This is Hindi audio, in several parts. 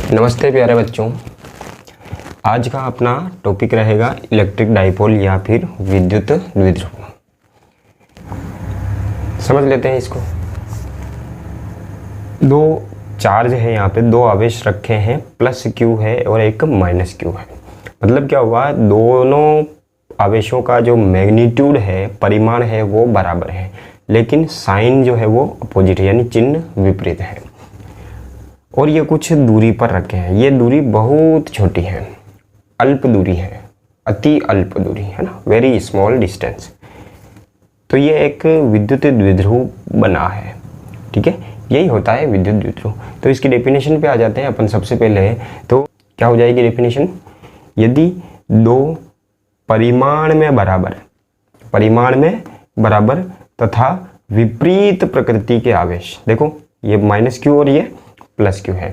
नमस्ते प्यारे बच्चों। आज का अपना टॉपिक रहेगा इलेक्ट्रिक डाइपोल या फिर विद्युत द्विध्रुव। समझ लेते हैं इसको। दो चार्ज है, यहाँ पे दो आवेश रखे हैं, प्लस क्यू है और एक माइनस क्यू है। मतलब क्या हुआ, दोनों आवेशों का जो मैग्नीट्यूड है, परिमाण है, वो बराबर है, लेकिन साइन जो है वो अपोजिट है, यानी चिन्ह विपरीत है। और ये कुछ दूरी पर रखे हैं। ये दूरी बहुत छोटी है, अल्प दूरी है, अति अल्प दूरी है ना, वेरी स्मॉल डिस्टेंस। तो ये एक विद्युत द्विध्रुव बना है। ठीक है, यही होता है विद्युत द्विध्रुव। तो इसकी डेफिनेशन पे आ जाते हैं अपन। सबसे पहले तो क्या हो जाएगी डेफिनेशन, यदि दो परिमाण में बराबर तथा विपरीत प्रकृति के आवेश, देखो ये माइनस क्यू और ये प्लस क्यू है,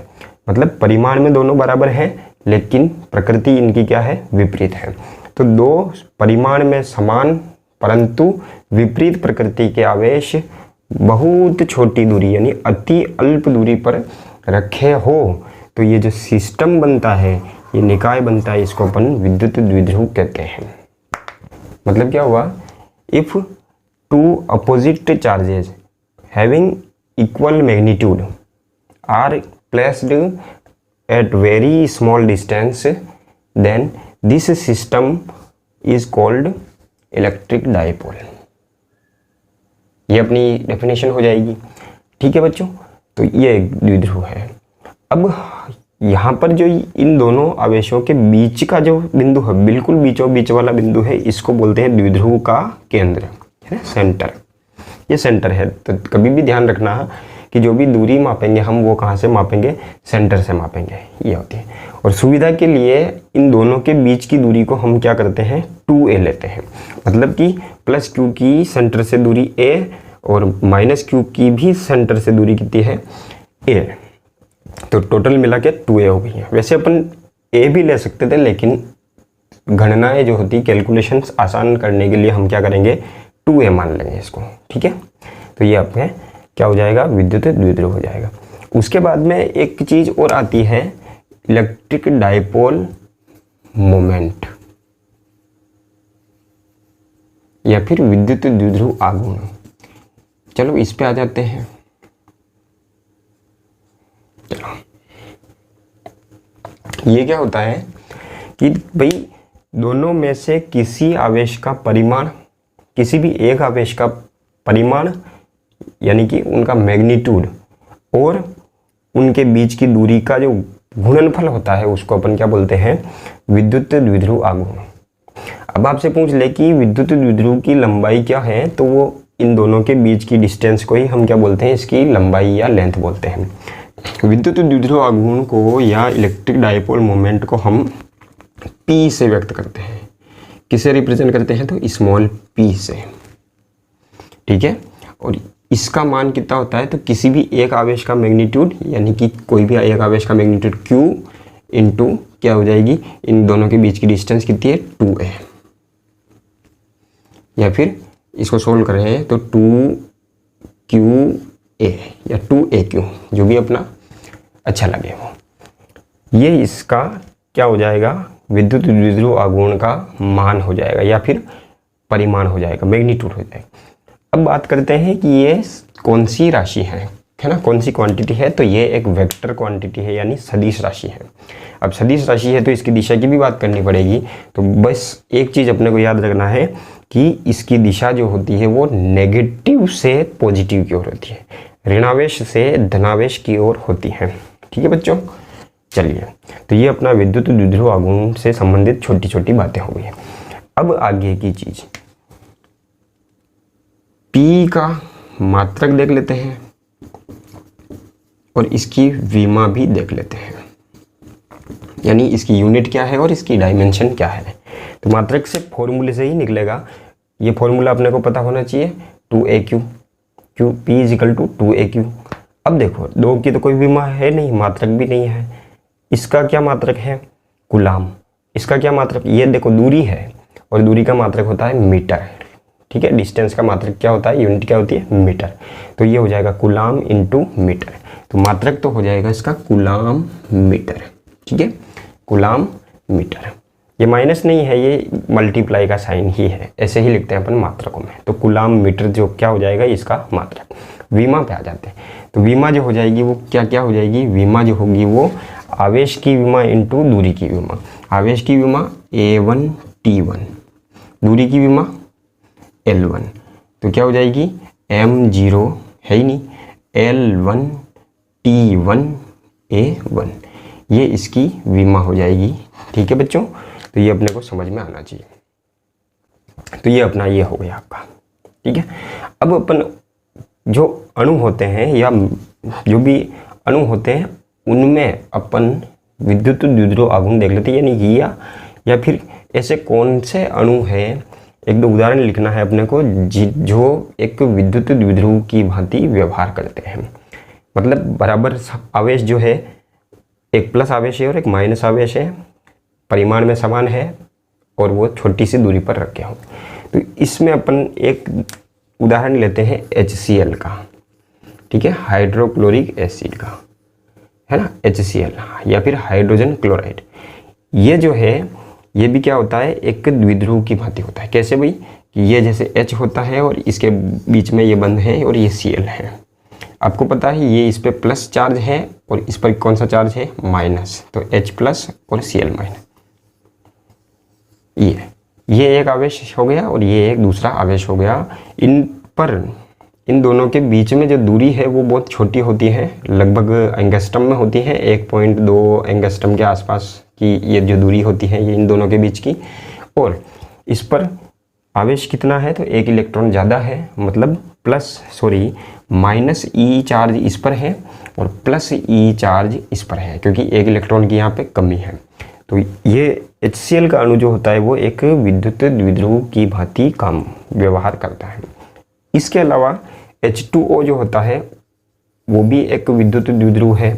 मतलब परिमाण में दोनों बराबर हैं लेकिन प्रकृति इनकी क्या है, विपरीत है। तो दो परिमाण में समान परंतु विपरीत प्रकृति के आवेश बहुत छोटी दूरी यानी अति अल्प दूरी पर रखे हो तो ये जो सिस्टम बनता है, ये निकाय बनता है, इसको अपन विद्युत द्विध्रुव कहते हैं। मतलब क्या हुआ, if two opposite charges having equal magnitude are placed at very small distance, then this system is called electric dipole। ये अपनी डेफिनेशन हो जाएगी। ठीक है बच्चों, तो ये एक द्विध्रुव है। अब यहाँ पर जो इन दोनों आवेशों के बीच का जो बिंदु है, बिल्कुल बीचों बीच वाला बिंदु है, इसको बोलते हैं द्विध्रुव का केंद्र, है ना, सेंटर। ये सेंटर है। तो कभी भी ध्यान रखना कि जो भी दूरी मापेंगे हम, वो कहाँ से मापेंगे, सेंटर से मापेंगे, ये होती है। और सुविधा के लिए इन दोनों के बीच की दूरी को हम क्या करते हैं, 2a लेते हैं। मतलब कि प्लस क्यू की सेंटर से दूरी a और माइनस क्यू की भी सेंटर से दूरी कितनी है, a। तो टोटल मिला के 2a हो गई है। वैसे अपन a भी ले सकते थे, लेकिन गणनाएं जो होती, कैलकुलेशंस आसान करने के लिए हम क्या करेंगे, 2a मान लेंगे इसको। ठीक है, तो ये अपने क्या हो जाएगा, विद्युत द्विध्रुव हो जाएगा। उसके बाद में एक चीज और आती है, इलेक्ट्रिक डाइपोल मोमेंट या फिर विद्युत द्विध्रुव आघूर्ण। चलो इस पे आ जाते हैं। चलो, ये क्या होता है कि भाई दोनों में से किसी आवेश का परिमाण, किसी भी एक आवेश का परिमाण यानी कि उनका मैग्नीट्यूड और उनके बीच की दूरी का जो गुणनफल होता है, उसको अपन क्या बोलते हैं, विद्युत द्विध्रुव आघूर्ण। अब आपसे पूछ ले कि विद्युत द्विध्रुव की लंबाई क्या है, तो वो इन दोनों के बीच की डिस्टेंस को ही हम क्या बोलते हैं, इसकी लंबाई या लेंथ बोलते हैं। विद्युत द्विध्रुव आघूर्ण को या इलेक्ट्रिक डाइपोल मोमेंट को हम P से व्यक्त करते हैं। किसे रिप्रेजेंट करते हैं, तो स्मॉल p से। ठीक है, और इसका मान कितना होता है, तो किसी भी एक आवेश का मैग्नीट्यूड यानी कि कोई भी एक आवेश का मैग्नीट्यूड Q इंटू क्या हो जाएगी, इन दोनों के बीच की डिस्टेंस कितनी है, 2a। या फिर इसको सोल्व कर रहे हैं तो 2qa या 2aq, जो भी अपना अच्छा लगे वो। ये इसका क्या हो जाएगा, विद्युत द्विध्रुव आघूर्ण का मान हो जाएगा या फिर परिमाण हो जाएगा, मैग्नीट्यूड हो जाएगा। अब बात करते हैं कि ये कौन सी राशि है ना, कौन सी क्वांटिटी है। तो ये एक वेक्टर क्वांटिटी है यानी सदिश राशि है। अब सदिश राशि है तो इसकी दिशा की भी बात करनी पड़ेगी। तो बस एक चीज़ अपने को याद रखना है कि इसकी दिशा जो होती है वो नेगेटिव से पॉजिटिव की ओर होती है, ऋणावेश से धनावेश की ओर होती है। ठीक है बच्चों, चलिए, तो ये अपना विद्युत द्विध्रुव आघूर्ण से संबंधित छोटी छोटी बातें हो गई। अब आगे की चीज़, P का मात्रक देख लेते हैं और इसकी विमा भी देख लेते हैं, यानी इसकी यूनिट क्या है और इसकी डायमेंशन क्या है। तो मात्रक से फॉर्मूले से ही निकलेगा। ये फॉर्मूला अपने को पता होना चाहिए, 2aq, P is equal to 2aq। अब देखो, दो की तो कोई विमा है नहीं, मात्रक भी नहीं है। इसका क्या मात्रक है, कूलाम। इसका क्या मात्रक, ये देखो दूरी है और दूरी का मात्रक होता है मीटर। ठीक है, डिस्टेंस का मात्रक क्या होता है, यूनिट क्या होती है, मीटर। तो ये हो जाएगा कूलाम इंटू मीटर। तो मात्रक तो हो जाएगा इसका कूलाम मीटर, ठीक है, कूलाम मीटर। ये माइनस नहीं है, ये मल्टीप्लाई का साइन ही है, ऐसे ही लिखते हैं अपन मात्रकों में। तो कूलाम मीटर जो क्या हो जाएगा इसका मात्रक। विमा पे आ जाते हैं, तो विमा जो हो जाएगी वो क्या क्या हो जाएगी, विमा जो होगी वो आवेश की विमा इंटू दूरी की विमा। आवेश की विमा A1 T1, दूरी की विमा L1, तो क्या हो जाएगी M0 है ही नहीं, L1 T1 A1, ये इसकी विमा हो जाएगी। ठीक है बच्चों, तो ये अपने को समझ में आना चाहिए। तो ये अपना ये हो गया आपका, ठीक है। अब अपन जो अणु होते हैं या जो भी अणु होते हैं उनमें अपन विद्युत द्विध्रुव आघूर्ण देख लेते हैं, यानी कि या फिर ऐसे कौन से अणु हैं, एक दो उदाहरण लिखना है अपने को जो एक विद्युत द्विध्रुव की भांति व्यवहार करते हैं। मतलब बराबर आवेश जो है, एक प्लस आवेश है और एक माइनस आवेश है, परिमाण में समान है और वो छोटी सी दूरी पर रखे हों। तो इसमें अपन एक उदाहरण लेते हैं HCl का, ठीक है, हाइड्रोक्लोरिक एसिड का, है ना, HCl, या फिर हाइड्रोजन क्लोराइड। ये जो है ये भी क्या होता है, एक द्विध्रुव की भांति होता है। कैसे भाई, कि ये जैसे H होता है और इसके बीच में ये बंध है और ये Cl है। आपको पता है ये इस पे प्लस चार्ज है और इस पर कौन सा चार्ज है, माइनस, तो H प्लस और Cl माइनस। ये एक आवेश हो गया और ये एक दूसरा आवेश हो गया। इन दोनों के बीच में जो दूरी है वो बहुत छोटी होती है, लगभग एंगस्ट्रम में होती है, 1.2 एंगस्ट्रम के आसपास की ये जो दूरी होती है ये इन दोनों के बीच की। और इस पर आवेश कितना है, तो एक इलेक्ट्रॉन ज़्यादा है, मतलब माइनस ई चार्ज इस पर है और प्लस ई चार्ज इस पर है, क्योंकि एक इलेक्ट्रॉन की यहाँ पे कमी है। तो ये HCl का अणु जो होता है वो एक विद्युत द्विध्रुव की भांति काम व्यवहार करता है। इसके अलावा H2O जो होता है वो भी एक विद्युत द्विध्रुव है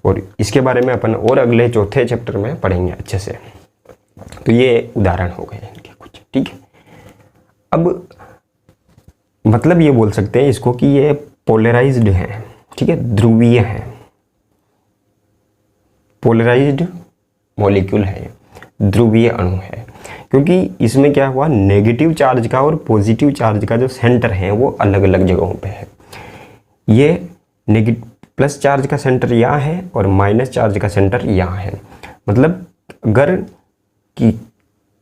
और इसके बारे में अपन और अगले चौथे चैप्टर में पढ़ेंगे अच्छे से। तो ये उदाहरण हो गए इनके कुछ, ठीक है। अब मतलब ये बोल सकते हैं इसको कि ये पोलराइज्ड है, ठीक है, ध्रुवीय है, पोलराइज्ड मॉलिक्यूल है, ध्रुवीय अणु है, क्योंकि इसमें क्या हुआ, नेगेटिव चार्ज का और पॉजिटिव चार्ज का जो सेंटर है वो अलग अलग जगहों पे है। ये प्लस चार्ज का सेंटर यहाँ है और माइनस चार्ज का सेंटर यहाँ है। मतलब अगर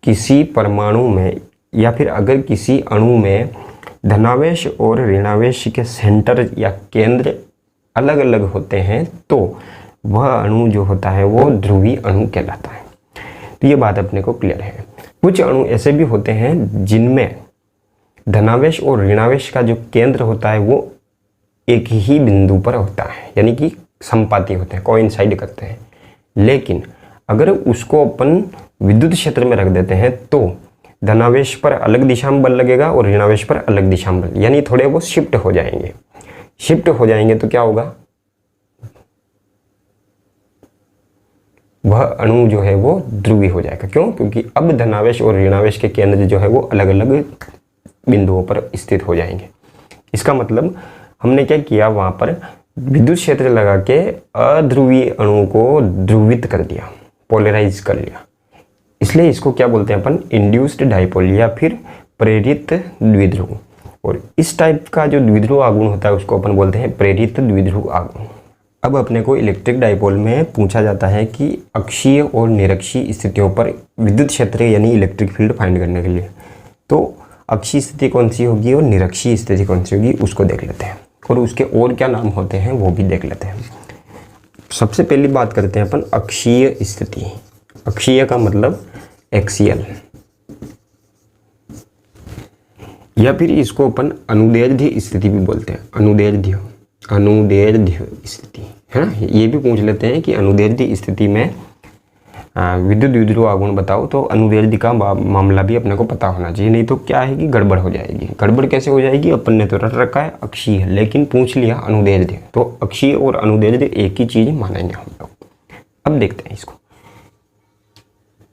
किसी परमाणु में या फिर अगर किसी अणु में धनावेश और ऋणावेश के सेंटर या केंद्र अलग अलग होते हैं तो वह अणु जो होता है वो ध्रुवीय अणु कहलाता है। तो ये बात अपने को क्लियर है। कुछ अणु ऐसे भी होते हैं जिनमें धनावेश और ऋणावेश का जो केंद्र होता है वो एक ही बिंदु पर होता है, यानी कि संपाती होते हैं, कोइंसाइड करते हैं। लेकिन अगर उसको अपन विद्युत क्षेत्र में रख देते हैं तो धनावेश पर अलग दिशा में बल लगेगा और ऋणावेश पर अलग दिशा में बल, यानी थोड़े वो शिफ्ट हो जाएंगे। शिफ्ट हो जाएंगे तो क्या होगा, वह अणु जो है वो ध्रुवीय हो जाएगा। क्यों? क्योंकि अब धनावेश और ऋणावेश के केंद्र जो है वो अलग अलग बिंदुओं पर स्थित हो जाएंगे। इसका मतलब हमने क्या किया, वहां पर विद्युत क्षेत्र लगा के अध्रुवीय अणु को ध्रुवित कर दिया, पोलराइज कर लिया। इसलिए इसको क्या बोलते हैं अपन, इंड्यूस्ड डाइपोल या फिर प्रेरित द्विध्रुव। और इस टाइप का जो द्विध्रुव आघूर्ण होता है उसको अपन बोलते हैं प्रेरित द्विध्रुव आघूर्ण। अब अपने को इलेक्ट्रिक डाइपोल में पूछा जाता है कि अक्षीय और निरक्षीय स्थितियों पर विद्युत क्षेत्र यानी इलेक्ट्रिक फील्ड फाइंड करने के लिए, तो अक्षीय स्थिति कौन सी होगी और निरक्षीय स्थिति कौन सी होगी उसको देख लेते हैं, और उसके और क्या नाम होते हैं वो भी देख लेते हैं। सबसे पहली बात करते हैं अपन अक्षीय स्थिति। अक्षीय का मतलब एक्सियल, या फिर इसको अपन अनुदैर्ध्य स्थिति भी बोलते हैं। अनुदैर्ध्य स्थिति है ना, ये भी पूछ लेते हैं कि अनुदैर्ध्य स्थिति में विद्युत द्विध्रुव आघूर्ण बताओ, तो अनुदैर्ध्य का मामला भी अपने को पता होना चाहिए, नहीं तो क्या है कि गड़बड़ हो जाएगी। गड़बड़ कैसे हो जाएगी, अपन ने तो रट रखा है अक्षीय लेकिन पूछ लिया अनुदैर्ध्य, तो अक्षीय और अनुदैर्ध्य एक ही चीज मानेंगे हम लोग। अब देखते हैं इसको,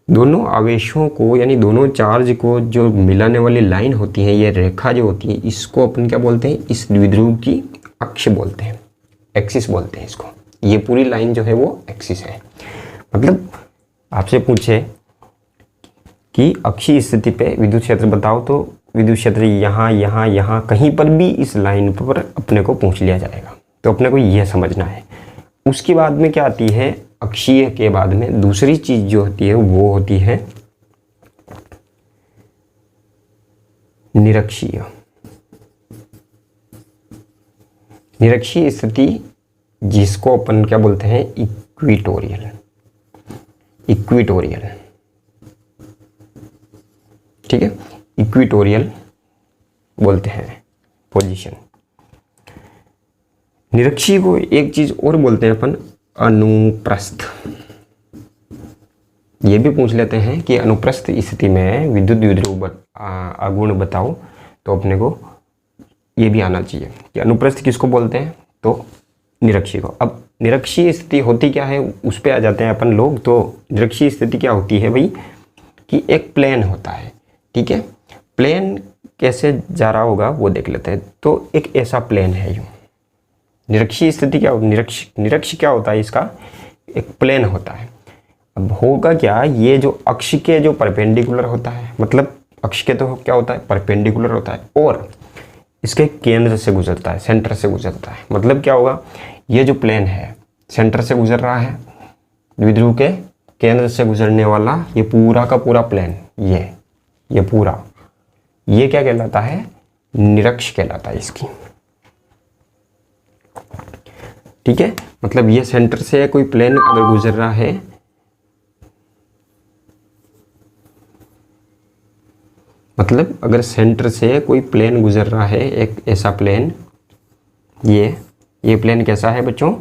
दोनों आवेशों को यानी दोनों चार्ज को जो मिलाने वाली लाइन होती है, ये रेखा जो होती है, इसको अपन क्या बोलते हैं, इस द्विध्रुव की अक्ष बोलते हैं। एक्सिस बोलते हैं इसको। ये पूरी लाइन जो है वो एक्सिस है। मतलब आपसे पूछे कि अक्षीय स्थिति पे विद्युत क्षेत्र बताओ, तो विद्युत क्षेत्र यहाँ यहाँ यहाँ कहीं पर भी इस लाइन पर अपने को पूछ लिया जाएगा, तो अपने को यह समझना है। उसके बाद में क्या आती है, अक्षीय के बाद में दूसरी चीज जो होती है वो होती है निरक्षीय। निरक्षीय स्थिति जिसको अपन क्या बोलते हैं, इक्विटोरियल। इक्विटोरियल, ठीक है, इक्विटोरियल बोलते हैं पोजीशन। निरक्षीय को एक चीज और बोलते हैं अपन, अनुप्रस्थ। ये भी पूछ लेते हैं कि अनुप्रस्थ स्थिति में विद्युत द्विध्रुव आघूर्ण बताओ, तो अपने को ये भी आना चाहिए कि अनुप्रस्थ किसको बोलते हैं, तो निरक्षीय को। अब निरक्षीय स्थिति होती क्या है उस पे आ जाते हैं अपन लोग। तो निरक्षीय स्थिति क्या होती है भाई, कि एक प्लेन होता है, ठीक है। प्लेन कैसे जा रहा होगा वो देख लेते हैं। तो एक ऐसा प्लेन है यूँ, निरक्षीय स्थिति क्या होती है, निरक्ष क्या होता है, इसका एक प्लेन होता है। अब होगा क्या, ये जो अक्ष के जो परपेंडिकुलर होता है, मतलब अक्ष के तो क्या होता है, परपेंडिकुलर होता है, और इसके केंद्र से गुजरता है, सेंटर से गुजरता है। मतलब क्या होगा, ये जो प्लेन है सेंटर से गुजर रहा है, द्विध्रुव के केंद्र से गुजरने वाला ये पूरा का पूरा प्लेन, ये पूरा, ये क्या कहलाता है, निरक्ष कहलाता है इसकी, ठीक है। मतलब ये सेंटर से कोई प्लेन अगर गुजर रहा है, मतलब अगर सेंटर से कोई प्लेन गुजर रहा है, एक ऐसा प्लेन, ये प्लेन कैसा है बच्चों,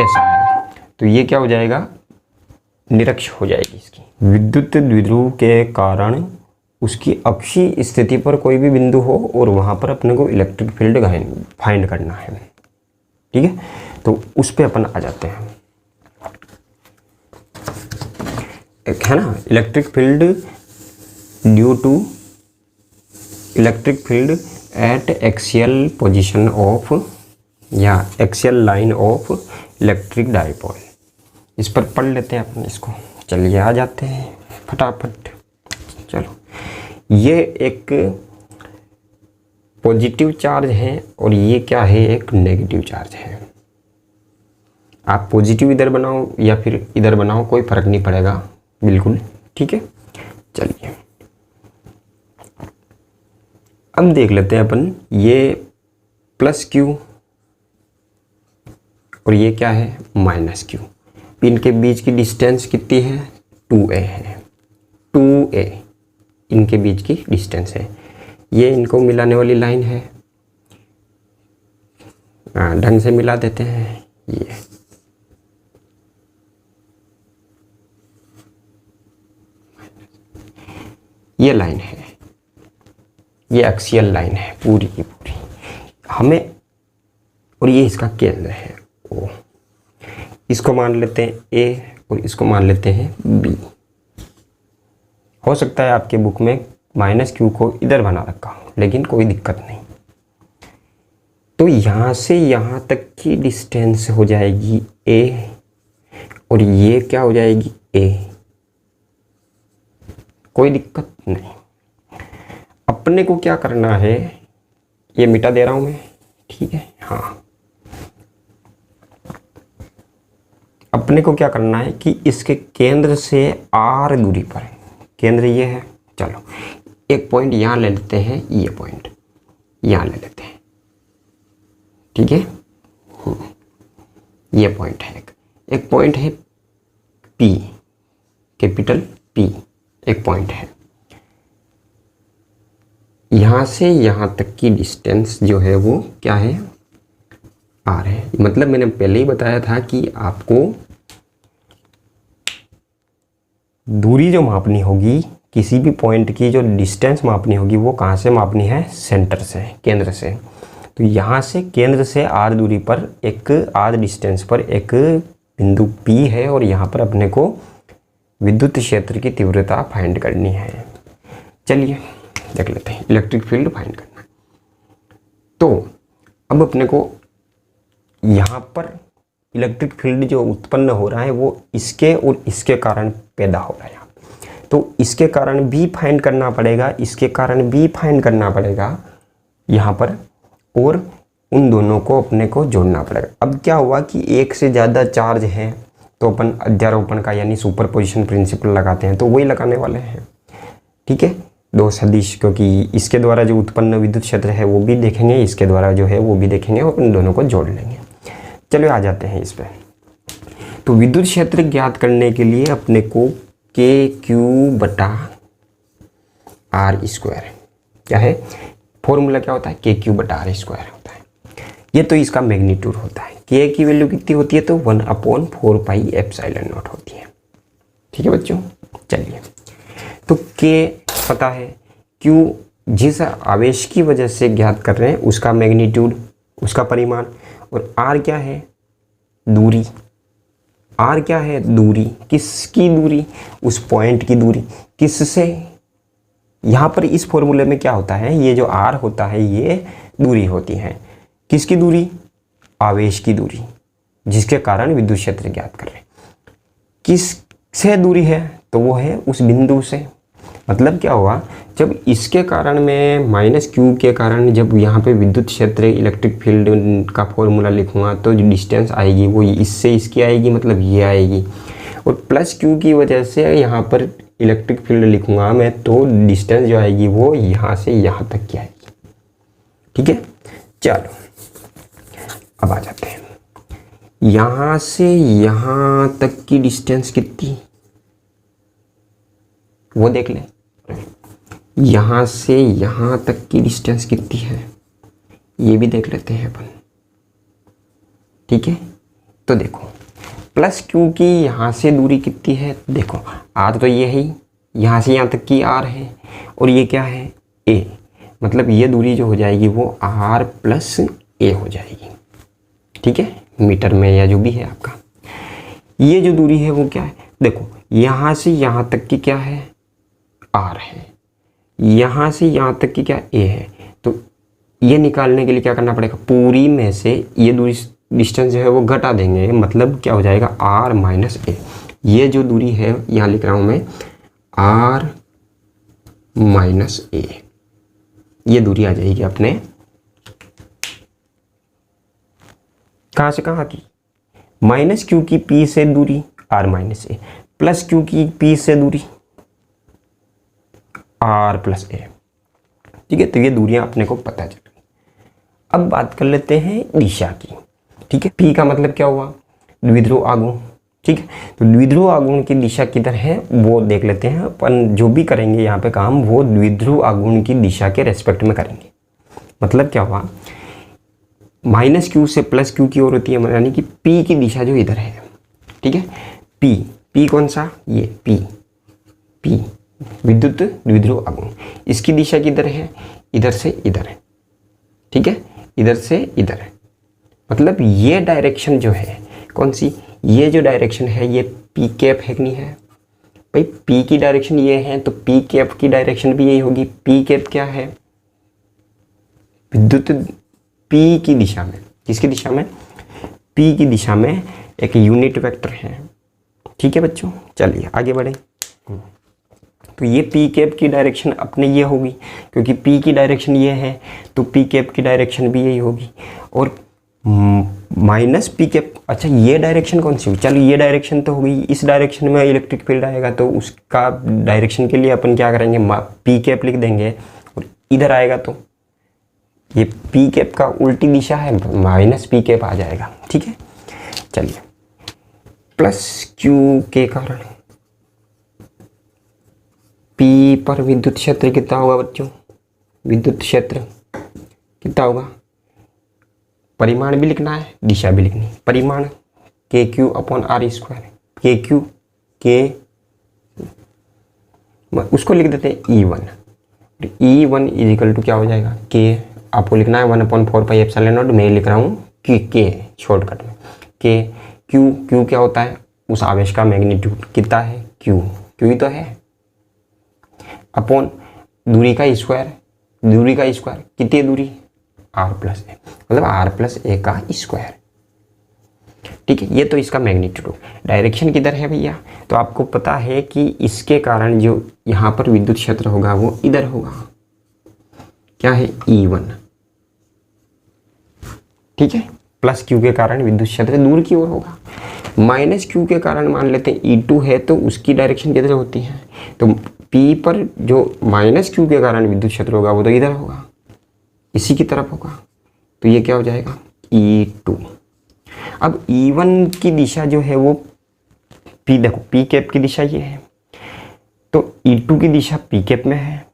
ऐसा है, तो ये क्या हो जाएगा, निरक्ष हो जाएगी इसकी। विद्युत द्विध्रुव के कारण उसकी अक्षीय स्थिति पर कोई भी बिंदु हो और वहां पर अपने को इलेक्ट्रिक फील्ड फाइंड करना है, ठीक है। तो उस पे अपन आ जाते हैं, एक है ना, electric field due to electric field at axial position of, या axial line of electric dipole. इस पर पढ़ लेते हैं अपन इसको। चलिए आ जाते हैं फटाफट। चलो, ये एक पॉजिटिव चार्ज है और ये क्या है, एक नेगेटिव चार्ज है। आप पॉजिटिव इधर बनाओ या फिर इधर बनाओ, कोई फर्क नहीं पड़ेगा, बिल्कुल ठीक है। चलिए अब देख लेते हैं अपन, ये प्लस क्यू और ये क्या है, माइनस क्यू। इनके बीच की डिस्टेंस कितनी है, 2a है, 2a इनके बीच की डिस्टेंस है। ये इनको मिलाने वाली लाइन है, ढंग से मिला देते हैं। ये लाइन है, ये एक्सियल लाइन है पूरी की पूरी हमें, और ये इसका केंद्र है O। इसको मान लेते हैं A और इसको मान लेते हैं B। हो सकता है आपके बुक में माइनस क्यू को इधर बना रखा हो, लेकिन कोई दिक्कत नहीं। तो यहाँ से यहाँ तक की डिस्टेंस हो जाएगी A और ये क्या हो जाएगी A, कोई दिक्कत नहीं। अपने को क्या करना है, ये मिटा दे रहा हूं मैं, ठीक है। हाँ, अपने को क्या करना है कि इसके केंद्र से R दूरी पर, केंद्र ये है, चलो एक पॉइंट यहाँ ले लेते हैं, ये पॉइंट यहाँ ले लेते हैं, ठीक है। ये पॉइंट है, एक पॉइंट है P, कैपिटल P एक पॉइंट है। यहाँ से यहाँ तक की डिस्टेंस जो है वो क्या है, R है। मतलब मैंने पहले ही बताया था कि आपको दूरी जो मापनी होगी, किसी भी पॉइंट की जो डिस्टेंस मापनी होगी, वो कहाँ से मापनी है, सेंटर से, केंद्र से। तो यहाँ से केंद्र से R दूरी पर, एक R डिस्टेंस पर एक बिंदु P है और यहाँ पर अपने को विद्युत क्षेत्र की तीव्रता फाइंड करनी है। चलिए देख लेते हैं, इलेक्ट्रिक फील्ड फाइंड करना। तो अब अपने को यहाँ पर इलेक्ट्रिक फील्ड जो उत्पन्न हो रहा है वो इसके और इसके कारण पैदा हो रहा है। तो इसके कारण भी फाइंड करना पड़ेगा, इसके कारण भी फाइंड करना पड़ेगा यहाँ पर, और उन दोनों को अपने को जोड़ना पड़ेगा। अब क्या हुआ कि एक से ज़्यादा चार्ज है तो अपन अध्यारोपण का यानी सुपरपोजिशन प्रिंसिपल लगाते हैं, तो वही लगाने वाले हैं। ठीक है, दो सदिश, क्योंकि इसके द्वारा जो उत्पन्न विद्युत क्षेत्र है वो भी देखेंगे, इसके द्वारा जो है वो भी देखेंगे, और उन दोनों को जोड़ लेंगे। चलो आ जाते हैं इस पर। तो विद्युत क्षेत्र ज्ञात करने के लिए अपने को के क्यू बटा आर स्क्वायर, क्या है फॉर्मूला, क्या होता है के क्यू बटा आर स्क्वायर होता है। ये तो इसका मैग्नीट्यूड होता है। के की वैल्यू कितनी होती है, तो 1/4πε0 होती है। ठीक है बच्चों, चलिए तो के पता है, क्यू जिस आवेश की वजह से ज्ञात कर रहे हैं उसका मैग्नीट्यूड, उसका परिमाण, और आर क्या है, दूरी। आर क्या है, दूरी। किसकी दूरी, उस पॉइंट की दूरी। किससे, यहाँ पर इस फॉर्मूले में क्या होता है, ये जो आर होता है ये दूरी होती है। किसकी दूरी, आवेश की दूरी, जिसके कारण विद्युत क्षेत्र ज्ञात कर रहे हैं। किससे दूरी है, तो वो है उस बिंदु से। मतलब क्या हुआ, जब इसके कारण मैं माइनस क्यू के कारण जब यहाँ पे विद्युत क्षेत्र इलेक्ट्रिक फील्ड का फॉर्मूला लिखूंगा तो जो डिस्टेंस आएगी वो इससे इसकी आएगी, मतलब ये आएगी। और प्लस क्यू की वजह से यहाँ पर इलेक्ट्रिक फील्ड लिखूंगा मैं, तो डिस्टेंस जो आएगी वो यहाँ से यहाँ तक की आएगी। ठीक है, चलो अब आ जाते हैं। यहाँ से यहाँ तक की डिस्टेंस कितनी, वो देख लें। यहाँ से यहाँ तक की डिस्टेंस कितनी है, ये भी देख लेते हैं अपन। ठीक है, तो देखो प्लस क्यू की यहाँ से दूरी कितनी है, देखो आर तो ये है, यहाँ से यहाँ तक की आर है, और ये क्या है, ए। मतलब ये दूरी जो हो जाएगी वो आर प्लस ए हो जाएगी। ठीक है, मीटर में या जो भी है आपका। ये जो दूरी है वो क्या है, देखो यहाँ से यहाँ तक की क्या है, आर है, यहाँ से यहाँ तक की क्या ए है। तो ये निकालने के लिए क्या करना पड़ेगा, पूरी में से ये दूरी डिस्टेंस जो है वो घटा देंगे, मतलब क्या हो जाएगा आर माइनस ए। ये जो दूरी है यहाँ लिख रहा हूँ मैं आर माइनस ए, ये दूरी आ जाएगी अपने कहाँ से कहाँ की, माइनस क्यू की पी से दूरी R minus A, plus Q की पी से दूरी आर प्लस ए। ठीक है, तो ये दूरियां अपने को पता चल गई। अब बात कर लेते हैं दिशा की। ठीक है, पी का मतलब क्या हुआ, द्विध्रुव आघूर्ण। ठीक है, तो द्विध्रुव आघूर्ण की दिशा किधर है वो देख लेते हैं अपन। जो भी करेंगे यहाँ पे काम वो द्विध्रुव आघूर्ण की दिशा के रेस्पेक्ट में करेंगे। मतलब क्या हुआ, माइनस क्यू से प्लस क्यू की ओर होती है, यानी कि पी की दिशा जो इधर है। ठीक है, पी कौन सा, ये पी विद्युत द्विध्रुव आघूर्ण, इसकी दिशा किधर है, इधर से इधर है। ठीक है, इधर से इधर है। मतलब ये डायरेक्शन जो है कौन सी, ये जो डायरेक्शन है ये पी कैप है कि नहीं है भाई। पी की डायरेक्शन ये है तो पी कैप की डायरेक्शन भी यही होगी। पी कैप क्या है, विद्युत पी की दिशा में, किसकी दिशा में, पी की दिशा में एक यूनिट वेक्टर है। ठीक है बच्चों, चलिए आगे बढ़े। तो ये पी कैप की डायरेक्शन अपने ये होगी, क्योंकि पी की डायरेक्शन ये है तो पी कैप की डायरेक्शन भी यही होगी। और माइनस पी कैप, अच्छा ये डायरेक्शन कौन सी हुई, चलो ये डायरेक्शन तो हो गई। इस डायरेक्शन में इलेक्ट्रिक फील्ड आएगा तो उसका डायरेक्शन के लिए अपन क्या करेंगे, पी कैप लिख देंगे। और इधर आएगा तो ये पी कैप का उल्टी दिशा है, माइनस पी कैप आ जाएगा। ठीक है, चलिए प्लस क्यू के कारण पी पर विद्युत क्षेत्र कितना होगा बच्चों, विद्युत क्षेत्र कितना होगा, परिमाण भी लिखना है दिशा भी लिखनी है। परिमाण के क्यू अपॉन आर स्क्वायर, के क्यू के उसको लिख देते हैं E1। E1 इजिकल टू क्या हो जाएगा, के आपको लिखना है 1/4πε0, मैं लिख रहा हूँ के शॉर्टकट में। के क्यू क्या होता है, उस आवेश का मैग्नीट्यूड कितना है, क्यू ही तो है, अपॉन दूरी का स्क्वायर, दूरी का स्क्वायर कितनी दूरी, आर प्लस ए, मतलब आर प्लस ए का स्क्वायर। ठीक है। ये तो इसका मैग्नीट्यूड। डायरेक्शन किधर है भैया, तो आपको पता है कि इसके कारण जो यहाँ पर विद्युत क्षेत्र होगा वो इधर होगा, क्या है E1, ठीक है। प्लस Q के कारण विद्युत क्षेत्र दूर की ओर होगा। माइनस Q के कारण मान लेते हैं E2 है तो उसकी डायरेक्शन किधर होती है, तो P पर जो माइनस Q के कारण विद्युत क्षेत्र होगा वो तो इधर होगा, इसी की तरफ होगा, तो ये क्या हो जाएगा E2। अब E1 की दिशा जो है वो P, देखो P कैप की दिशा ये है, तो E2 की दिशा P कैप में है,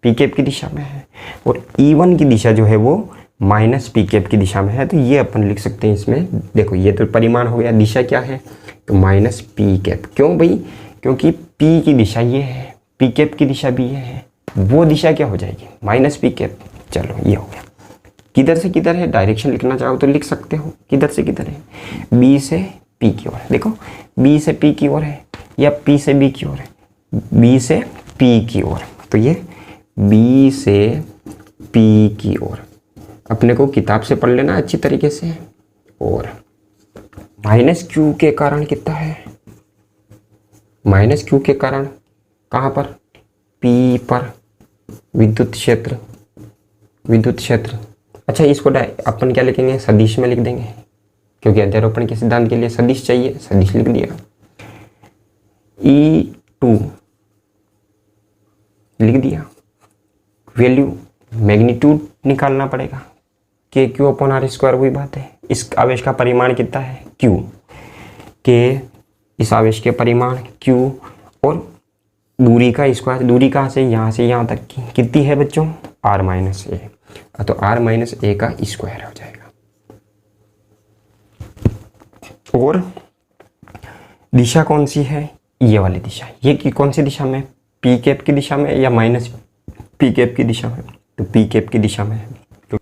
P कैप की दिशा में है, और E1 की दिशा जो है वो माइनस P कैप की दिशा में है। तो ये अपन लिख सकते हैं इसमें, देखो ये तो परिमाण हो गया, दिशा क्या है तो माइनस P कैप। क्यों भाई, क्योंकि P की दिशा ये है, P कैप की दिशा भी ये है, वो दिशा क्या हो जाएगी माइनस P कैप। चलो ये हो गया। किधर से किधर है, डायरेक्शन लिखना चाहो तो लिख सकते हो, किधर से किधर है, B से P की ओर। देखो B से P की ओर है या P से B की ओर है, B से P की ओर, तो ये B से P की ओर अपने को किताब से पढ़ लेना अच्छी तरीके से। और माइनस Q के कारण कितना है, माइनस Q के कारण कहाँ पर, P पर विद्युत क्षेत्र, विद्युत क्षेत्र। अच्छा इसको अपन क्या लिखेंगे, सदिश में लिख देंगे, क्योंकि अध्यारोपण के सिद्धांत के लिए सदिश चाहिए, सदिश लिख दिया। E2 लिख दिया, वैल्यू मैग्नीट्यूड निकालना पड़ेगा, के क्यू अपॉन आर स्क्वायर, वही बात है। इस आवेश का परिमाण कितना है Q, के इस आवेश के परिमाण Q, और दूरी का स्क्वायर, दूरी कहाँ से यहाँ तक की कितनी है बच्चों, r माइनस ए, तो r माइनस ए का स्क्वायर हो जाएगा। और दिशा कौन सी है, ये वाली दिशा, ये की कौन सी दिशा में, P कैप की दिशा में या माइनस P कैप की दिशा में, तो P कैप की दिशा में है। तो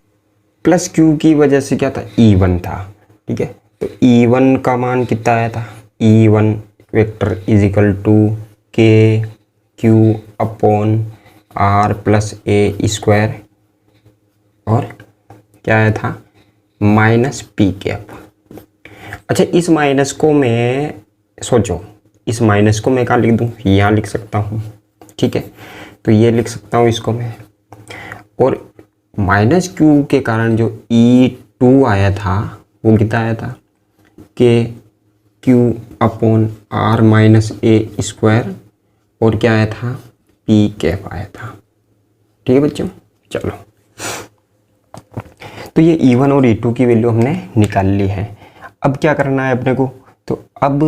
प्लस Q की वजह से क्या था, E1 था, ठीक है। तो E1 का मान कितना आया था, E1 vector is equal to K Q upon R plus A square, और क्या आया था माइनस P कैप। अच्छा इस माइनस को मैं सोचो, इस माइनस को मैं कहाँ लिख दूँ, यहाँ लिख सकता हूँ, ठीक है। तो ये लिख सकता हूँ इसको मैं, और माइनस Q के कारण जो E2 आया था वो कितना आया था, K Q upon R minus ए स्क्वायर, और क्या आया था P कैप आया था, ठीक है बच्चों। चलो तो ये E1 और E2 की वैल्यू हमने निकाल ली है। अब क्या करना है अपने को, तो अब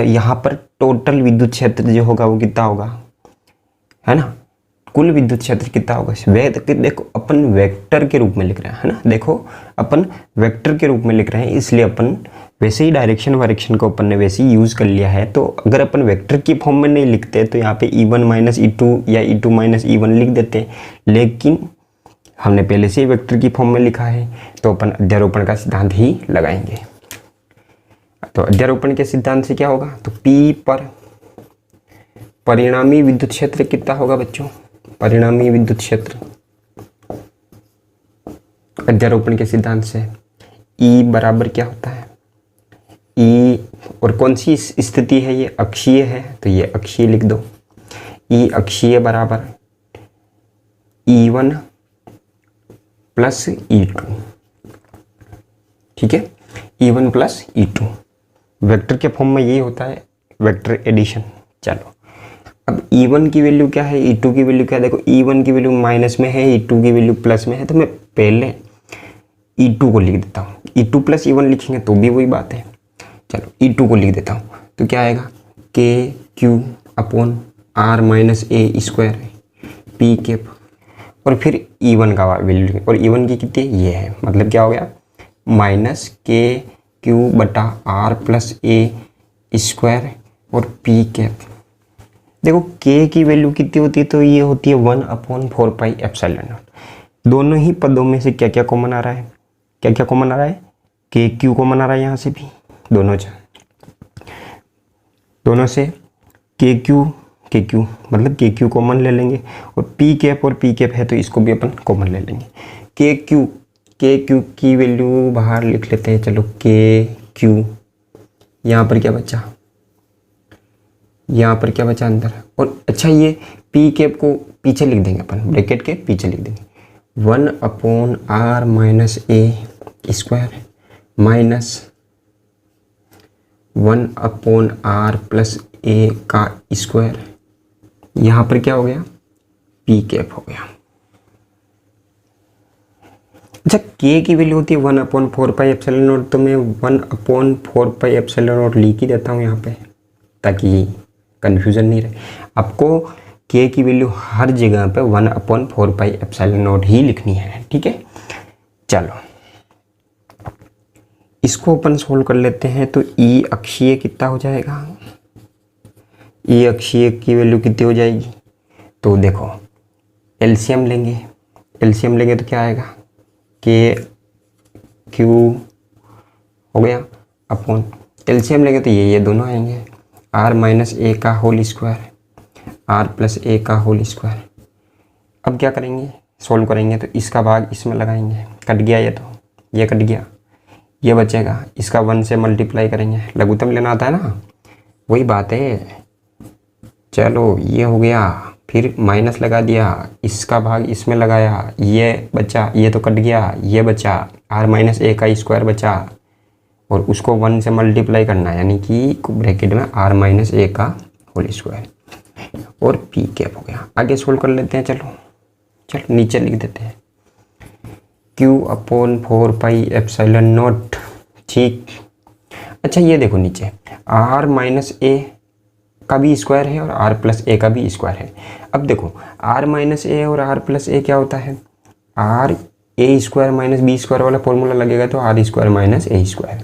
यहाँ पर टोटल विद्युत क्षेत्र जो होगा वो कितना होगा, है ना, कुल विद्युत क्षेत्र कितना होगा। देखो अपन वेक्टर के रूप में लिख रहे हैं, है ना, देखो अपन वेक्टर के रूप में लिख रहे हैं, इसलिए अपन वैसे ही डायरेक्शन वायरेक्शन को अपन ने वैसे ही यूज़ कर लिया है। तो अगर अपन वेक्टर की फॉर्म में नहीं लिखते तो यहाँ पे E1 माइनस E2 या E2 माइनस E1 लिख देते, लेकिन हमने पहले से ही वेक्टर की फॉर्म में लिखा है, तो अपन अध्यारोपण का सिद्धांत ही लगाएंगे। तो अध्यारोपण के सिद्धांत से क्या होगा, तो P पर परिणामी विद्युत क्षेत्र कितना होगा बच्चों, परिणामी विद्युत क्षेत्र अध्यारोपण के सिद्धांत से E बराबर क्या होता है, E, और कौन सी स्थिति है ये, अक्षीय है, तो ये अक्षीय लिख दो, E अक्षीय बराबर E1 प्लस E2, ठीक है, E1 प्लस E2 वेक्टर के फॉर्म में यही होता है वेक्टर एडिशन। चलो अब E1 की वैल्यू क्या है, E2 की वैल्यू क्या है, देखो E1 की वैल्यू माइनस में है, E2 की वैल्यू प्लस में है, तो मैं पहले E2 को लिख देता हूँ, E2 प्लस E1 लिखेंगे तो भी वही बात है। चलो E2 को लिख देता हूँ, तो क्या आएगा, K Q upon R minus ए स्क्वायर P कैप, और फिर E1 का वैल्यू, और E1 की कितनी है, ये है, मतलब क्या हो गया माइनस के क्यू बटा आर प्लस ए स्क्वायर और P कैप। देखो K की वैल्यू कितनी होती है, तो ये होती है 1/4πε0। दोनों ही पदों में से क्या क्या कॉमन आ रहा है, क्या क्या कॉमन आ रहा है, के क्यू कॉमन आ रहा है यहाँ से भी, दोनों से के क्यू मतलब के क्यू कॉमन ले लेंगे, और P कैप है तो इसको भी अपन कॉमन ले लेंगे। के क्यू के क्यू की वैल्यू बाहर लिख लेते हैं, चलो के क्यू, यहाँ पर क्या बचा, यहाँ पर क्या बचा अंदर। और अच्छा ये पी कैप को पीछे लिख देंगे अपन, ब्रैकेट के पीछे लिख देंगे 1/r माइनस ए स्क्वायर माइनस 1/r प्लस ए का स्क्वायर। यहाँ पर क्या हो गया, पी कैप हो गया। अच्छा के की वैल्यू होती है 1/4πε0, तो मैं 1/4πε0 लिख ही देता हूँ यहाँ पे ताकि कन्फ्यूज़न नहीं रहे। आपको के की वैल्यू हर जगह पे 1/4πε0 ही लिखनी है, ठीक है। चलो इसको अपन सोल्व कर लेते हैं। तो ई अक्षीय कितना हो जाएगा, ई अक्षीय की वैल्यू कितनी हो जाएगी, तो देखो एलसीएम लेंगे, एलसीएम लेंगे तो क्या आएगा, के क्यू हो गया अपॉन एलसीएम लेंगे तो ये दोनों आएंगे, आर माइनस ए का होल स्क्वायर आर प्लस ए का होल स्क्वायर। अब क्या करेंगे, सोल्व करेंगे तो इसका भाग इसमें लगाएंगे, कट गया ये, तो ये कट गया, ये बचेगा, इसका 1 से मल्टीप्लाई करेंगे, लघुत्तम लेना आता है ना, वही बात है। चलो ये हो गया, फिर माइनस लगा दिया, इसका भाग इसमें लगाया, ये बचा, ये तो कट गया, ये बचा, आर माइनस ए का स्क्वायर बचा, और उसको 1 से मल्टीप्लाई करना, यानी कि ब्रैकेट में आर माइनस ए का होल स्क्वायर, और पी कैप हो गया। आगे सोल्व कर लेते हैं, चलो चलो नीचे लिख देते हैं Q/4πε0, ठीक। अच्छा ये देखो नीचे आर माइनस ए का भी स्क्वायर है और आर प्लस ए का भी स्क्वायर है। अब देखो आर माइनस ए और आर प्लस ए क्या होता है, r a square minus b square वाला फॉर्मूला लगेगा, तो आर स्क्वायर माइनस ए स्क्वायर,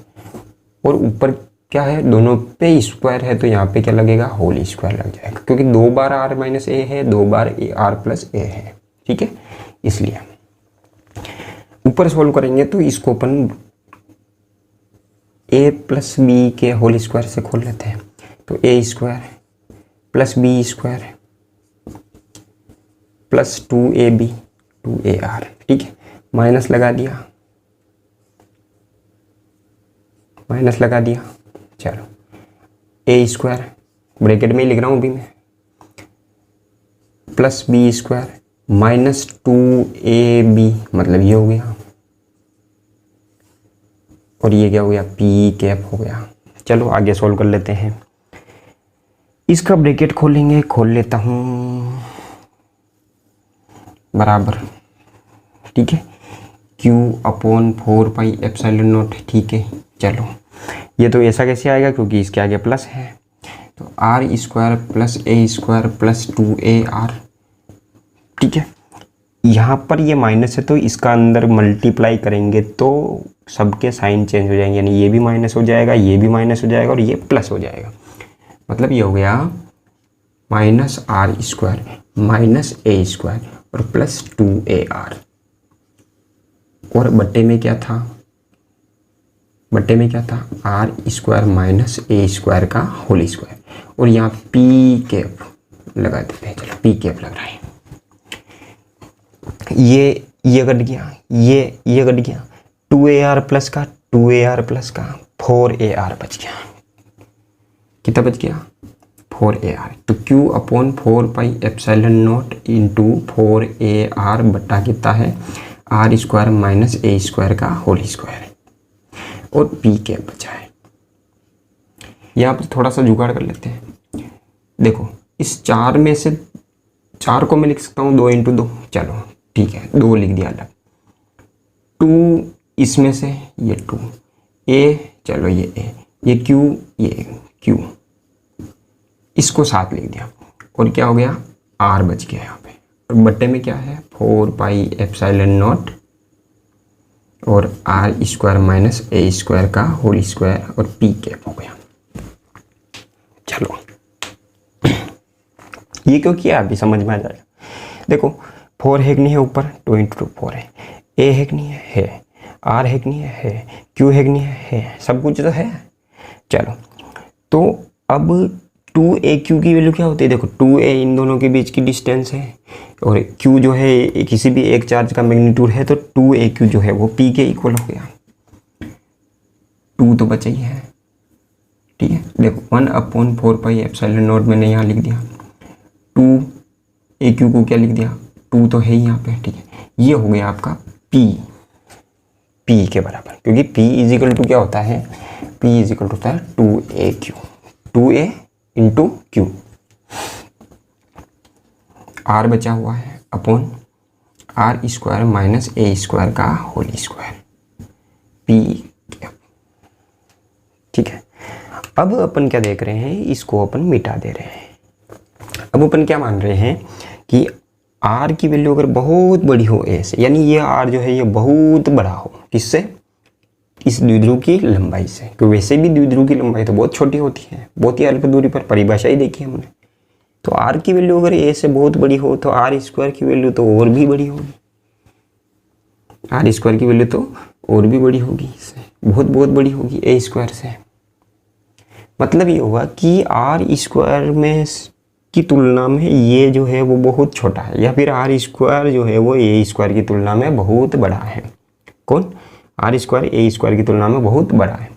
और ऊपर क्या है, दोनों पे स्क्वायर है, तो यहाँ पे क्या लगेगा, होल स्क्वायर लग जाएगा, क्योंकि 2 बार आर माइनस ए है, 2 बार आर प्लस ए है, ठीक है। इसलिए ऊपर सोल्व करेंगे तो इसको अपन ए प्लस बी के होल स्क्वायर से खोल लेते हैं, तो A square plus B square plus 2ab 2ar, ठीक है। माइनस लगा दिया, माइनस लगा दिया, चलो ए स्क्वायर ब्रैकेट में ही लिख रहा हूँ अभी मैं, plus B square minus 2ab, मतलब ये हो गया, और ये क्या हो गया, पी कैप हो गया। चलो आगे सोल्व कर लेते हैं। इसका ब्रैकेट खोलेंगे, खोल लेता हूँ बराबर, ठीक है, Q/4πε0, ठीक है। चलो ये तो ऐसा कैसे आएगा, क्योंकि इसके आगे प्लस है, तो आर स्क्वायर प्लस ए स्क्वायर प्लस 2ar, ठीक है। यहाँ पर ये माइनस है, तो इसका अंदर मल्टीप्लाई करेंगे तो सबके साइन चेंज हो जाएंगे, यानी ये भी माइनस हो जाएगा, ये भी माइनस हो जाएगा, और ये प्लस हो जाएगा। मतलब ये हो गया माइनस आर स्क्वायर माइनस ए स्क्वायर और प्लस 2ar, और बट्टे में क्या था, बट्टे में क्या था, आर स्क्वायर माइनस ए स्क्वायर का होल स्क्वायर, और यहाँ पी कैप लगा देते हैं। चलो पी कैप लग रहा है, ये कट गया, ये कट गया, 2ar प्लस का 2ar प्लस का 4ar बच गया। कितना बच गया, 4ar। तो Q/4πε0 इंटू 4ar बट्टा कितना है, आर स्क्वायर माइनस ए स्क्वायर का होल स्क्वायर, और पी कैप बचा है। यहाँ पर थोड़ा सा जुगाड़ कर लेते हैं। देखो इस 4 में से 4 को मैं लिख सकता हूँ 2 इंटू 2, चलो ठीक है, 2 लिख दिया अलग, 2 इसमें से ये 2, ए चलो ये ए, ये क्यू, ये क्यू, इसको 7 लिख दिया, और क्या हो गया, आर बच गया यहाँ पे, और बट्टे में क्या है 4πε0 और आर स्क्वायर माइनस ए स्क्वायर का होल स्क्वायर, और पी कैप हो गया। चलो ये क्यों किया अभी समझ में आ जाएगा। देखो 4 है कि नहीं है, ऊपर 2 इंटू 2 4 है, ए है कि नहीं है, आर है कि नहीं है, क्यू है कि नहीं है, सब कुछ तो है। चलो तो अब 2aq की वैल्यू क्या होती है, देखो 2a इन दोनों के बीच की डिस्टेंस है, और q जो है किसी भी एक चार्ज का मैग्नीट्यूड है तो 2aq जो है वो p के इक्वल हो गया। 2 तो बचा ही है, ठीक है। देखो 1/4πε0 मैंने यहाँ लिख दिया, 2aq को क्या लिख दिया, 2 तो है ही यहाँ पे, ठीक है। ये हो गया आपका p के बराबर, क्योंकि p इजिकल टू क्या होता है, p इजिकल टू होता है 2aq, 2a into q, r बचा हुआ है upon r square minus a square का होल स्क्वायर, p, ठीक है। अब अपन क्या देख रहे हैं, इसको अपन मिटा दे रहे हैं। अब अपन क्या मान रहे हैं कि r की वैल्यू अगर बहुत बड़ी हो a से, यानी ये r जो है ये बहुत बड़ा हो, किससे, इस द्विध्रुव की लंबाई से, क्योंकि वैसे भी द्विध्रुव की लंबाई तो बहुत छोटी होती है, बहुत ही अल्प दूरी पर, परिभाषा ही देखी हमने। तो r की वैल्यू अगर a से बहुत बड़ी हो तो r स्क्वायर की वैल्यू तो और भी बड़ी होगी, r स्क्वायर की वैल्यू तो और भी बड़ी होगी, इससे बहुत बहुत बड़ी होगी a स्क्वायर से। मतलब ये होगा कि r स्क्वायर में की तुलना में ये जो है वो बहुत छोटा है, या फिर r स्क्वायर जो है वो a स्क्वायर की तुलना में बहुत बड़ा है। कौन, r स्क्वायर a स्क्वायर की तुलना में बहुत बड़ा है।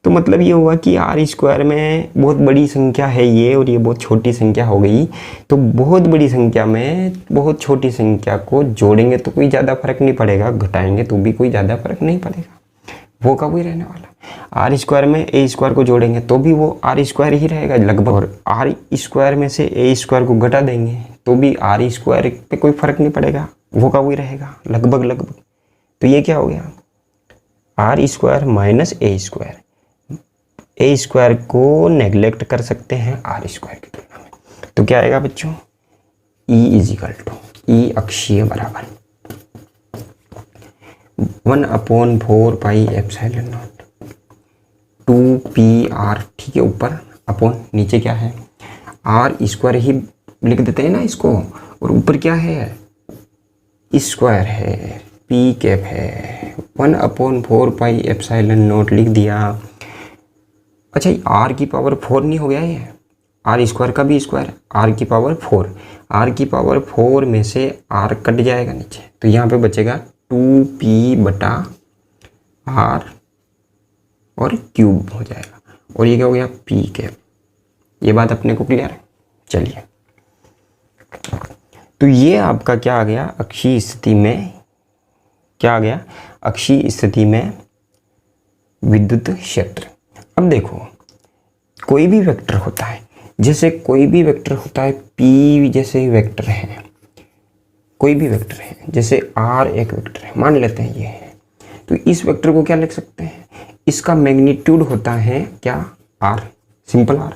तो मतलब ये हुआ कि r स्क्वायर में बहुत बड़ी संख्या है ये, और ये बहुत छोटी संख्या हो गई। तो बहुत बड़ी संख्या में बहुत छोटी संख्या को जोड़ेंगे तो कोई ज़्यादा फर्क नहीं पड़ेगा, घटाएंगे तो भी कोई ज़्यादा फर्क नहीं पड़ेगा, वो का वही रहने वाला। r स्क्वायर में a स्क्वायर को जोड़ेंगे तो भी वो r स्क्वायर ही रहेगा लगभग, और r स्क्वायर में से a स्क्वायर को घटा देंगे तो भी r स्क्वायर पे कोई फर्क नहीं पड़ेगा, वो का वही रहेगा लगभग लगभग। तो ये क्या हो गया, r square minus a square, a square को नेग्लेक्ट कर सकते हैं r स्क्वायर की तुलना में। तो क्या आएगा बच्चों, e इजिकल टू, e अक्षीय बराबर 1/4πε0 2pr, ठीक है, ऊपर अपॉन नीचे क्या है, r स्क्वायर ही लिख देते हैं ना इसको, और ऊपर क्या है, स्क्वायर है, p कैप है, 1/4πε0 लिख दिया। अच्छा r की पावर 4 नहीं हो गया ये, r स्क्वायर का भी स्क्वायर, r की पावर 4, r की पावर 4 में से r कट जाएगा नीचे, तो यहाँ पे बचेगा 2p बटा r और क्यूब हो जाएगा, और ये क्या हो गया, p कैप। ये बात अपने को क्लियर है। चलिए, तो ये आपका क्या आ गया, अक्षीय स्थिति में क्या आ गया, अक्षीय स्थिति में विद्युत क्षेत्र। अब देखो, कोई भी वेक्टर होता है, जैसे कोई भी वेक्टर होता है, p जैसे वेक्टर है, कोई भी वेक्टर है, जैसे r एक वेक्टर है, मान लेते हैं ये है, तो इस वेक्टर को क्या लिख सकते हैं, इसका मैग्नीट्यूड होता है क्या, r, सिंपल r,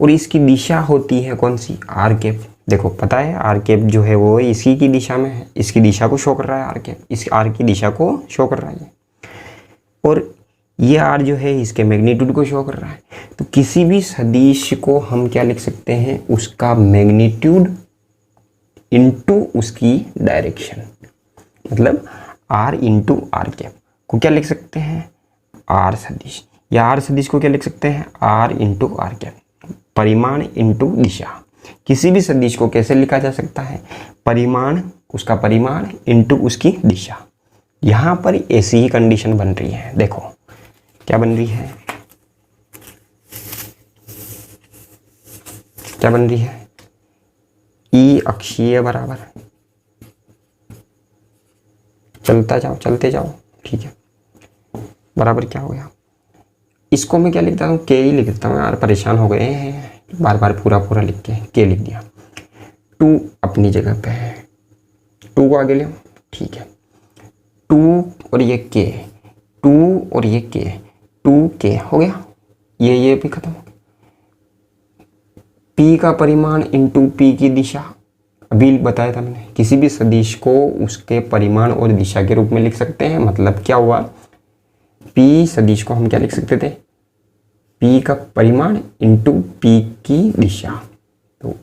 और इसकी दिशा होती है कौन सी, r कैप। देखो पता है r कैप जो है वो इसी की दिशा में है, इसकी दिशा को शो कर रहा है r कैप, इस r की दिशा को शो कर रहा है, और ये r जो है इसके मैग्नीट्यूड को शो कर रहा है। तो किसी भी सदिश को हम क्या लिख सकते हैं, उसका मैग्नीट्यूड इनटू उसकी डायरेक्शन, मतलब r इंटू r कैप को क्या लिख सकते हैं, r सदिश, या r सदिश को क्या लिख सकते हैं, r इंटू r कैप, परिमाण इंटू दिशा। किसी भी सदिश को कैसे लिखा जा सकता है, परिमाण, उसका परिमाण इंटू उसकी दिशा। यहाँ पर ऐसी ही कंडीशन बन रही है, देखो क्या बन रही है, क्या बन रही है, ई अक्षीय बराबर, चलता जाओ चलते जाओ, ठीक है, बराबर क्या हो गया, इसको मैं क्या लिखता हूँ, के ही लिख देता हूँ यार, परेशान हो गए हैं बार बार पूरा पूरा लिख के लिख दिया। 2 अपनी जगह पे है, 2 को आगे ले, ठीक है, 2 और ये के, 2 और ये के, 2k हो गया, ये भी खत्म हो गया। p का परिमाण इंटू p की दिशा, अभी बताया था मैंने, किसी भी सदिश को उसके परिमाण और दिशा के रूप में लिख सकते हैं। मतलब क्या हुआ, p सदिश को हम क्या लिख सकते थे, p का परिमाण इंटू p की दिशा। तो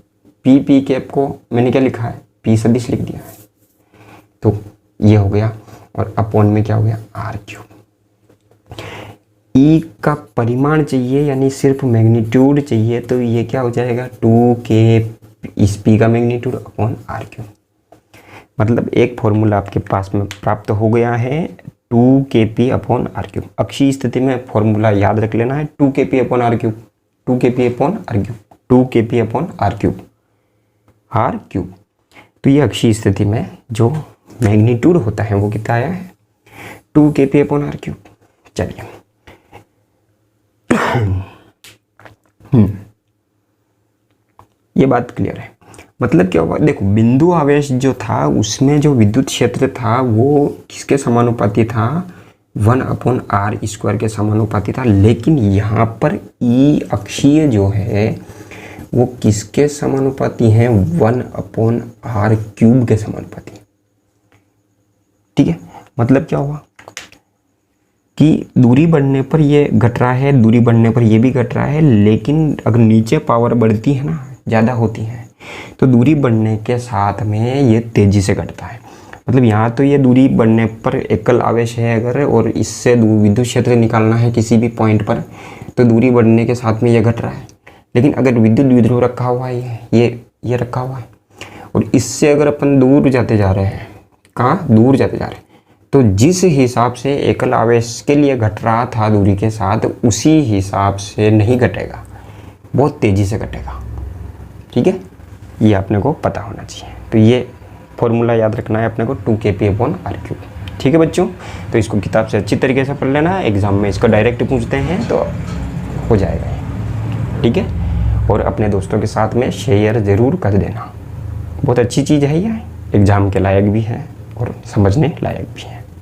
p कैप को मैंने क्या लिखा है, p सदिश लिख दिया है, तो ये हो गया, और अपॉन में क्या हो गया, r क्यूब। E का परिमाण चाहिए, यानी सिर्फ मैग्नीट्यूड चाहिए, तो ये क्या हो जाएगा, 2k इस p का मैग्नीट्यूड अपॉन r क्यूब। मतलब एक फॉर्मूला आपके पास में प्राप्त हो गया है 2kp/r³। अक्षीय स्थिति में फॉर्मूला याद रख लेना है 2kp/r³, 2kp/r³, 2kp/r³, r³। तो ये अक्षीय स्थिति में जो मैग्नीट्यूड होता है वो कितना आया है 2kp/r³। चलिए ये बात क्लियर है। मतलब क्या हुआ, देखो बिंदु आवेश जो था उसमें जो विद्युत क्षेत्र था वो किसके समानुपाती था 1/r² के समानुपाती था, लेकिन यहाँ पर ई अक्षीय जो है वो किसके समानुपाती है 1/r³ के समानुपाती। ठीक है, मतलब क्या हुआ कि दूरी बढ़ने पर ये घट रहा है, दूरी बढ़ने पर ये भी घट रहा है, लेकिन अगर नीचे पावर बढ़ती है ना, ज़्यादा होती है, तो दूरी बढ़ने के साथ में ये तेज़ी से घटता है। मतलब यहाँ तो ये दूरी बढ़ने पर एकल आवेश है अगर, और इससे विद्युत क्षेत्र निकालना है किसी भी पॉइंट पर, तो दूरी बढ़ने के साथ में ये घट रहा है। लेकिन अगर विद्युत द्विध्रुव रखा हुआ है, ये रखा हुआ है, और इससे अगर अपन दूर जाते जा रहे हैं, कहाँ दूर जाते जा रहे हैं, तो जिस हिसाब से एकल आवेश के लिए घट रहा था दूरी के साथ, उसी हिसाब से नहीं घटेगा, बहुत तेज़ी से घटेगा। ठीक है, ये अपने को पता होना चाहिए। तो ये फॉर्मूला याद रखना है अपने को 2kp/r³। ठीक है बच्चों, तो इसको किताब से अच्छी तरीके से पढ़ लेना, एग्जाम में इसको डायरेक्ट पूछते हैं तो हो जाएगा ये। ठीक है, और अपने दोस्तों के साथ में शेयर ज़रूर कर देना, बहुत अच्छी चीज़ है ये, एग्ज़ाम के लायक भी है और समझने लायक भी है।